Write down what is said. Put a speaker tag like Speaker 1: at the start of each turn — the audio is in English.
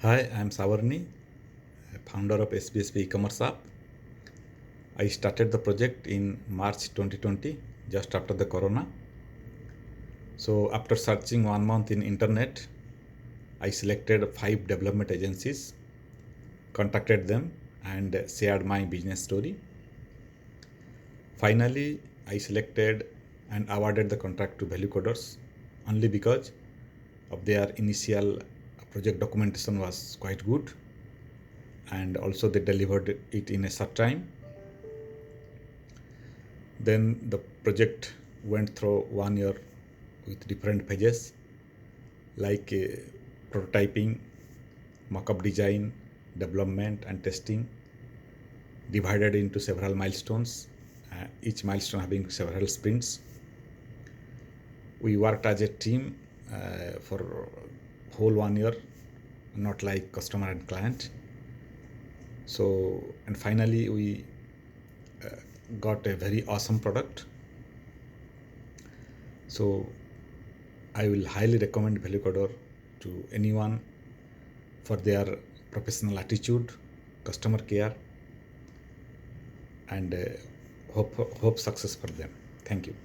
Speaker 1: Hi, I'm Savarni, founder of SBSP e-commerce app. I started the project in March 2020, just after the Corona. So after searching 1 month in internet, I selected 5 development agencies, contacted them and shared my business story. Finally, I selected and awarded the contract to ValueCoders only because of their initial project documentation was quite good, and also they delivered it in a short time. Then the project went through 1 year with different phases like prototyping, mock-up design, development, and testing, divided into several milestones, each milestone having several sprints. We worked as a team for whole 1 year, not like customer and client. So, and finally we got a very awesome product. So I will highly recommend ValueCoder to anyone for their professional attitude, customer care, and hope success for them. Thank you.